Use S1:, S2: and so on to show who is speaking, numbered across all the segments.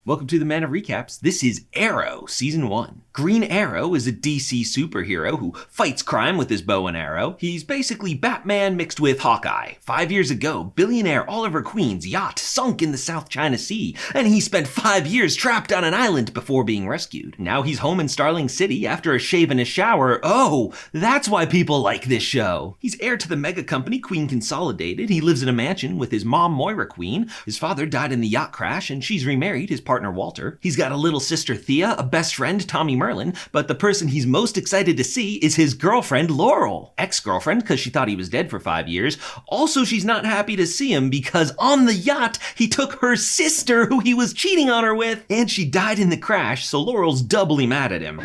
S1: Welcome to the Man of Recaps. This is Arrow, Season 1. Green Arrow is a DC superhero who fights crime with his bow and arrow. He's basically Batman mixed with Hawkeye. 5 years ago, billionaire Oliver Queen's yacht sunk in the South China Sea, and he spent 5 years trapped on an island before being rescued. Now he's home in Starling City after a shave and a shower. Oh, that's why people like this show. He's heir to the mega company Queen Consolidated. He lives in a mansion with his mom Moira Queen. His father died in the yacht crash, and she's remarried his partner Walter. He's got a little sister Thea, a best friend Tommy Merlin, but the person he's most excited to see is his girlfriend Laurel. Ex-girlfriend because she thought he was dead for 5 years. Also, she's not happy to see him because on the yacht, he took her sister who he was cheating on her with, and she died in the crash, so Laurel's doubly mad at him.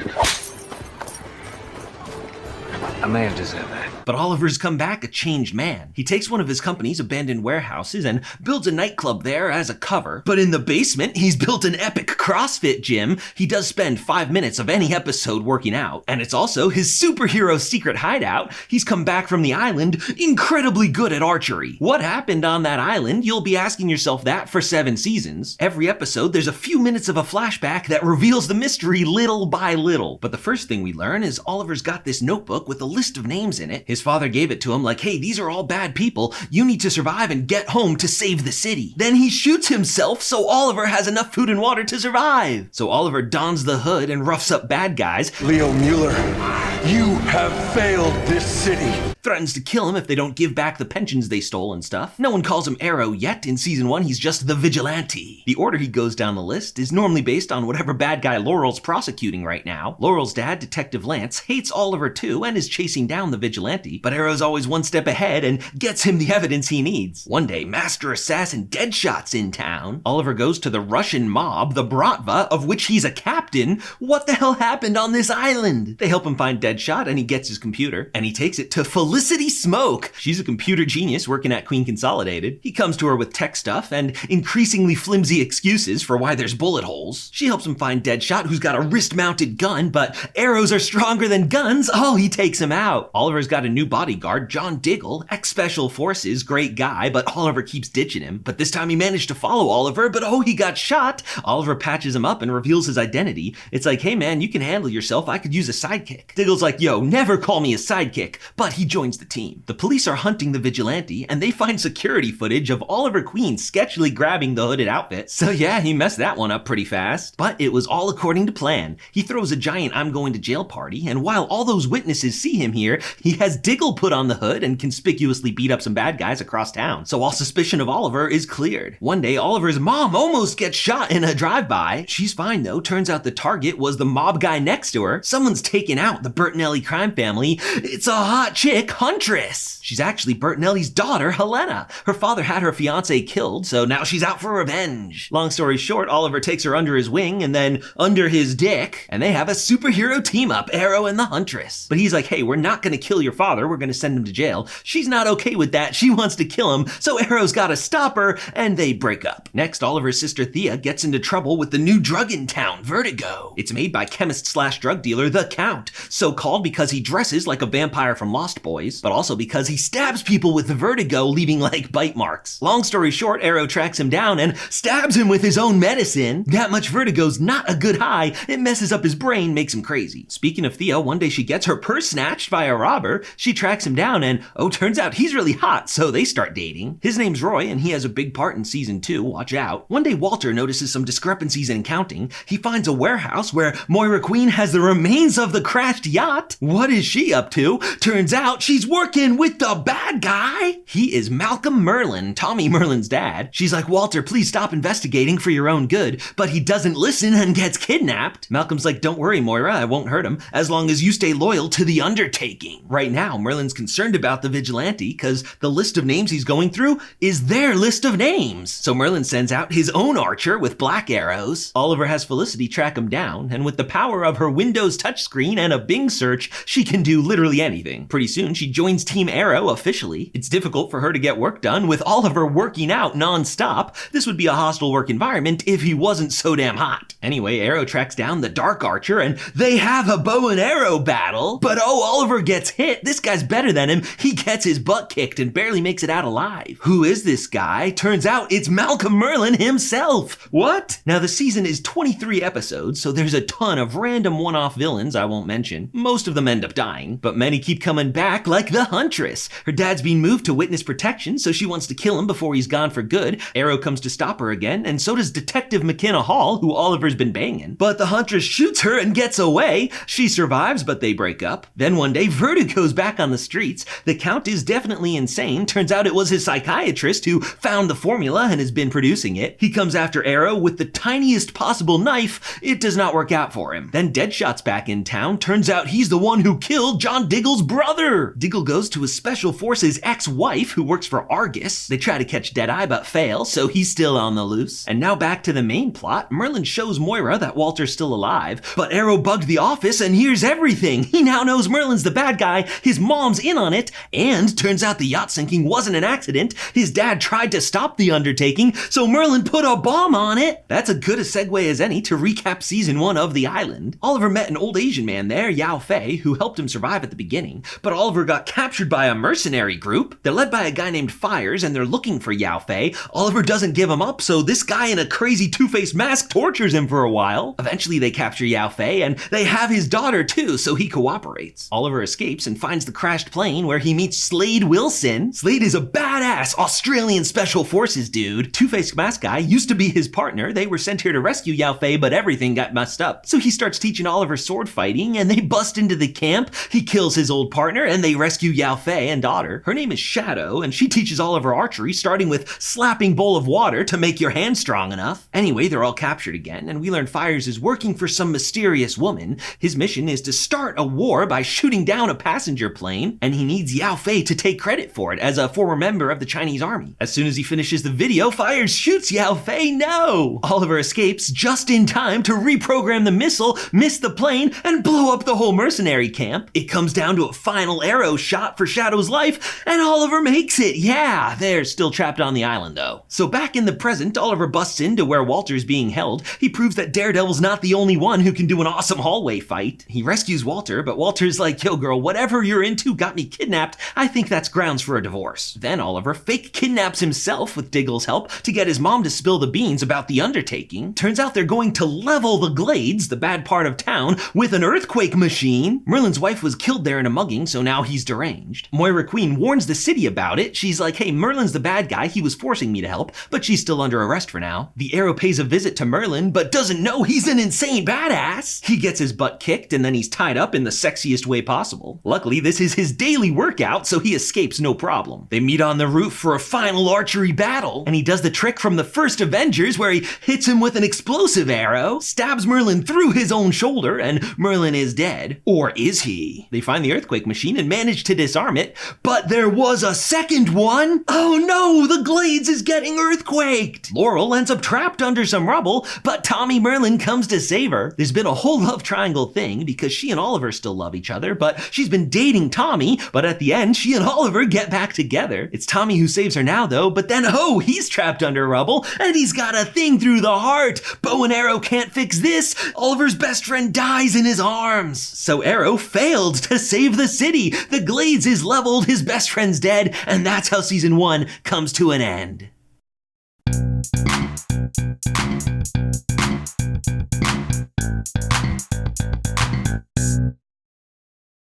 S2: A man deserves that.
S1: But Oliver's come back a changed man. He takes one of his company's abandoned warehouses and builds a nightclub there as a cover. But in the basement, he's built an epic CrossFit gym. He does spend 5 minutes of any episode working out. And it's also his superhero secret hideout. He's come back from the island incredibly good at archery. What happened on that island? You'll be asking yourself that for 7 seasons. Every episode, there's a few minutes of a flashback that reveals the mystery little by little. But the first thing we learn is Oliver's got this notebook with a list of names in it. His father gave it to him like, hey, these are all bad people. You need to survive and get home to save the city. Then he shoots himself so Oliver has enough food and water to survive. So Oliver dons the hood and roughs up bad guys.
S3: Leo Mueller, you have failed this city.
S1: Threatens to kill him if they don't give back the pensions they stole and stuff. No one calls him Arrow yet. In season 1, he's just the Vigilante. The order he goes down the list is normally based on whatever bad guy Laurel's prosecuting right now. Laurel's dad, Detective Lance, hates Oliver too and is chasing down the Vigilante, but Arrow's always one step ahead and gets him the evidence he needs. One day, Master Assassin Deadshot's in town. Oliver goes to the Russian mob, the Bratva, of which he's a captain. What the hell happened on this island? They help him find Deadshot and he gets his computer, and he takes it to Felicity Smoke. She's a computer genius working at Queen Consolidated. He comes to her with tech stuff and increasingly flimsy excuses for why there's bullet holes. She helps him find Deadshot, who's got a wrist-mounted gun, but arrows are stronger than guns. Oh, he takes him out. Oliver's got a new bodyguard, John Diggle, ex-Special Forces, great guy, but Oliver keeps ditching him. But this time he managed to follow Oliver, but oh, he got shot. Oliver patches him up and reveals his identity. It's like, hey man, you can handle yourself. I could use a sidekick. Diggle's like, yo, never call me a sidekick, but he joins the team. The police are hunting the Vigilante, and they find security footage of Oliver Queen sketchily grabbing the hooded outfit. So yeah, he messed that one up pretty fast. But it was all according to plan. He throws a giant I'm going to jail party, and while all those witnesses see him here, he has Diggle put on the hood and conspicuously beat up some bad guys across town. So all suspicion of Oliver is cleared. One day, Oliver's mom almost gets shot in a drive-by. She's fine though. Turns out the target was the mob guy next to her. Someone's taken out the Bertinelli crime family. It's a hot chick, Huntress. She's actually Bertinelli's daughter, Helena. Her father had her fiance killed, so now she's out for revenge. Long story short, Oliver takes her under his wing and then under his dick, and they have a superhero team-up, Arrow and the Huntress. But he's like, hey, we're not gonna kill your father, we're gonna send him to jail. She's not okay with that, she wants to kill him, so Arrow's gotta stop her, and they break up. Next, Oliver's sister Thea gets into trouble with the new drug in town, Vertigo. It's made by chemist/drug dealer The Count, so called because he dresses like a vampire from Lost Boys, but also because he stabs people with the vertigo, leaving like bite marks. Long story short, Arrow tracks him down and stabs him with his own medicine. That much vertigo's not a good high. It messes up his brain, makes him crazy. Speaking of Thea, one day she gets her purse snatched by a robber. She tracks him down and, oh, turns out he's really hot, so they start dating. His name's Roy and he has a big part in season 2, watch out. One day Walter notices some discrepancies in accounting. He finds a warehouse where Moira Queen has the remains of the crashed yacht. What is she up to? Turns out she's working with the bad guy. He is Malcolm Merlin, Tommy Merlin's dad. She's like, Walter, please stop investigating for your own good, but he doesn't listen and gets kidnapped. Malcolm's like, don't worry, Moira, I won't hurt him, as long as you stay loyal to the undertaking. Right now, Merlin's concerned about the Vigilante because the list of names he's going through is their list of names. So Merlin sends out his own archer with black arrows. Oliver has Felicity track track him down, and with the power of her Windows touchscreen and a Bing search, she can do literally anything. Pretty soon, she joins Team Arrow officially. It's difficult for her to get work done with Oliver working out non-stop. This would be a hostile work environment if he wasn't so damn hot. Anyway, Arrow tracks down the Dark Archer, and they have a bow and arrow battle. But oh, Oliver gets hit. This guy's better than him. He gets his butt kicked and barely makes it out alive. Who is this guy? Turns out it's Malcolm Merlyn himself. What? Now the season is 23 episodes, so there's a ton of random one-off villains I won't mention. Most of them end up dying, but many keep coming back, like the Huntress. Her dad's being moved to witness protection, so she wants to kill him before he's gone for good. Arrow comes to stop her again, and so does Detective McKenna Hall, who Oliver's been banging. But the Huntress shoots her and gets away. She survives, but they break up. Then one day, Vertigo's back on the streets. The Count is definitely insane. Turns out it was his psychiatrist who found the formula and has been producing it. He comes after Arrow with the tiniest possible knife. It does not work out for him. Then Deadshot's back in town. Turns out he's the one who killed John Diggle's brother. Diggle goes to his Special Forces ex-wife who works for Argus. They try to catch Deadeye but fail, so he's still on the loose. And now back to the main plot. Merlyn shows Moira that Walter's still alive, but Arrow bugged the office and hears everything. He now knows Merlyn's the bad guy, his mom's in on it, and turns out the yacht sinking wasn't an accident. His dad tried to stop the undertaking, so Merlyn put a bomb on it. That's as good a segue as any to recap season 1 of The Island. Oliver met an old Asian man there, Yao Fei, who helped him survive at the beginning, but Oliver got captured by a mercenary group. They're led by a guy named Fires, and they're looking for Yao Fei. Oliver doesn't give him up, so this guy in a crazy two-faced mask tortures him for a while. Eventually they capture Yao Fei, and they have his daughter too, so he cooperates. Oliver escapes and finds the crashed plane where he meets Slade Wilson. Slade is a badass Australian Special Forces dude. Two-faced mask guy used to be his partner. They were sent here to rescue Yao Fei, but everything got messed up. So he starts teaching Oliver sword fighting, and they bust into the camp. He kills his old partner, and they rescue Yao Fei and daughter. Her name is Shadow, and she teaches Oliver archery, starting with slapping bowl of water to make your hand strong enough. Anyway, they're all captured again, and we learn Fires is working for some mysterious woman. His mission is to start a war by shooting down a passenger plane, and he needs Yao Fei to take credit for it as a former member of the Chinese army. As soon as he finishes the video, Fires shoots Yao Fei. No! Oliver escapes just in time to reprogram the missile, miss the plane, and blow up the whole mercenary camp. It comes down to a final arrow shot for Shadow's life, and Oliver makes it. Yeah, they're still trapped on the island though. So back in the present, Oliver busts into where Walter's being held. He proves that Daredevil's not the only one who can do an awesome hallway fight. He rescues Walter, but Walter's like, yo girl, whatever you're into got me kidnapped. I think that's grounds for a divorce. Then Oliver fake kidnaps himself with Diggle's help to get his mom to spill the beans about the undertaking. Turns out they're going to level the Glades, the bad part of town, with an earthquake machine. Merlyn's wife was killed there in a mugging, so now he's deranged. Moira Queen warns the city about it. She's like, hey, Merlyn's the bad guy. He was forcing me to help, but she's still under arrest for now. The Arrow pays a visit to Merlyn, but doesn't know he's an insane badass. He gets his butt kicked, and then he's tied up in the sexiest way possible. Luckily, this is his daily workout, so he escapes no problem. They meet on the roof for a final archery battle, and he does the trick from the first Avengers where he hits him with an explosive arrow, stabs Merlyn through his own shoulder, and Merlyn is dead. Or is he? They find the earthquake machine and manage to disarm it, but there was a second one. Oh no, the Glades is getting earthquaked. Laurel ends up trapped under some rubble, but Tommy Merlyn comes to save her. There's been a whole love triangle thing because she and Oliver still love each other, but she's been dating Tommy, but at the end, she and Oliver get back together. It's Tommy who saves her now though, but then oh, he's trapped under rubble, and he's got a thing through the heart. Bow and Arrow can't fix this. Oliver's best friend dies in his arms. So Arrow failed to save the city. The Glades is leveled, his best friend's dead, and that's how season 1 comes to an end.